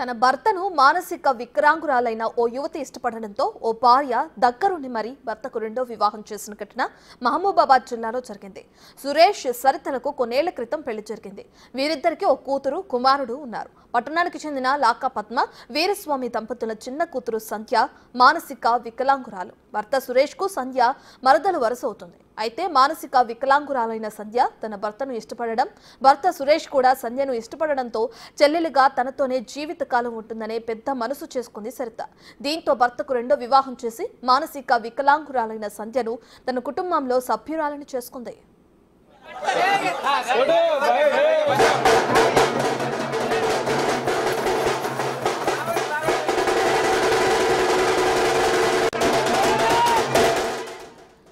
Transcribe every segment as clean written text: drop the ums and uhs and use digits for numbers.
తన భర్తను మానసిక వికలాంగురాలైన ఓ యువతి ఇష్టపడడంతో ఓ భార్య దగ్గరుండి మరీ భర్తకు రెండో వివాహం చేసిన ఘటన మహబూబాబాద్ జిల్లాలో జరిగింది. సురేష్ సరితలకు కొన్నేళ్ల క్రితం పెళ్లి జరిగింది. వీరిద్దరికి ఓ కూతురు కుమారుడు ఉన్నారు. పట్టణానికి చెందిన లాకా పద్మ వీరస్వామి దంపతుల చిన్న కూతురు సంధ్య మానసిక వికలాంగురాలు. భర్త సురేష్ కు సంధ్య మరదలు వరుస అవుతుంది. అయితే మానసిక వికలాంగురాలైన సంధ్య తన భర్తను ఇష్టపడడం, భర్త సురేష్ కూడా సంధ్యను ఇష్టపడడంతో చెల్లెలిగా తనతోనే జీవితకాలం ఉంటుందనే పెద్ద మనసు చేసుకుంది సరిత. దీంతో భర్తకు రెండో వివాహం చేసి మానసిక వికలాంగురాలైన సంధ్యను తన కుటుంబంలో సభ్యురాలని చేసుకుంది.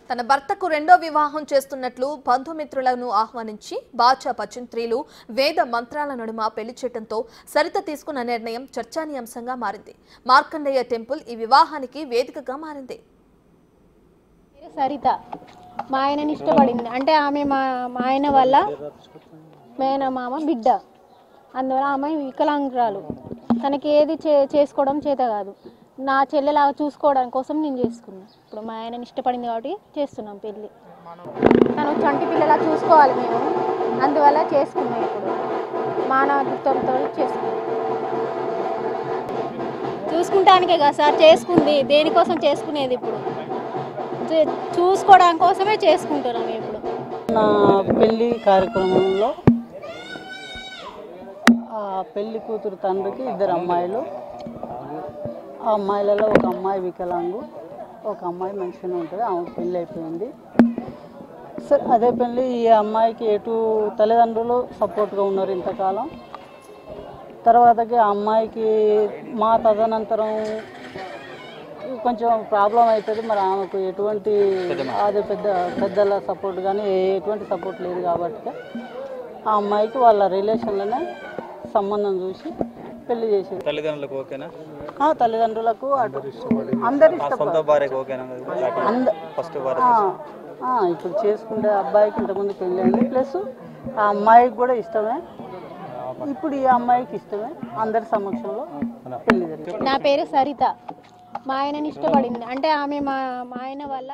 తన భర్తకు రెండో వివాహం చేస్తున్నట్లు బంధుమిత్రులను ఆహ్వానించి బాచా పచింత్రీలు వేద మంత్రాల నడుమ పెళ్లి చేయడంతో సరిత తీసుకున్న నిర్ణయం చర్చానీయాంశంగా మారింది. మార్కండేయ టెంపుల్ ఈ వివాహానికి వేదికగా మారింది. సరిత మా ఆయనని ఇష్టపడింది. అంటే ఆమె మా ఆయన వల్ల మేనమామ బిడ్డ, అందువల్ల ఆమె వికలాంగురాలు. తనకి ఏది చేసుకోవడం చేత కాదు. నా చెల్లెలాగా చూసుకోవడం కోసం నేను చేసుకున్నాను. ఇప్పుడు మా ఆయనని ఇష్టపడింది కాబట్టి చేస్తున్నాం పెళ్ళి. తను చంటి పిల్లలా చూసుకోవాలి మేము, అందువల్ల చేసుకున్నాం. ఇప్పుడు మానవత్వంతో చేసుకున్నాం. చూసుకుంటానికే కదా సార్ చేసుకుంది, దేనికోసం చేసుకునేది? ఇప్పుడు చూసుకోవడం కోసమే చేసుకుంటున్నాం. ఇప్పుడు నా పెళ్ళి కార్యక్రమంలో పెళ్లి కూతురు తండ్రికి ఇద్దరు అమ్మాయిలు. ఆ అమ్మాయిలలో ఒక అమ్మాయి వికలాంగు, ఒక అమ్మాయి మంచిగానే ఉంటుంది. ఆమె పెళ్ళి అయిపోయింది. సరే, అదే పెళ్ళి ఈ అమ్మాయికి ఎటు తల్లిదండ్రులు సపోర్ట్గా ఉన్నారు ఇంతకాలం. తర్వాతకి ఆ అమ్మాయికి మా తదనంతరం కొంచెం ప్రాబ్లం అవుతుంది. మరి ఆమెకు ఎటువంటి అదే పెద్దల సపోర్ట్ కానీ ఎటువంటి సపోర్ట్ లేదు కాబట్టి ఆ అమ్మాయికి వాళ్ళ రిలేషన్లోనే సంబంధం చూసి పెళ్లి చేసేది. తల్లిదండ్రులకు ఓకేనా? తల్లిదండ్రులకు అటు అందరు ఇప్పుడు చేసుకుంటే అబ్బాయికి ఇంతకుముందు పెళ్ళి అయింది. ప్లస్ ఆ అమ్మాయికి కూడా ఇష్టమే, ఇప్పుడు ఈ అమ్మాయికి ఇష్టమే. అందరి సమక్షంలో పెళ్లి జరిగింది. నా పేరు సరిత. మా ఆయనని ఇష్టపడింది. అంటే ఆమె మా ఆయన వల్ల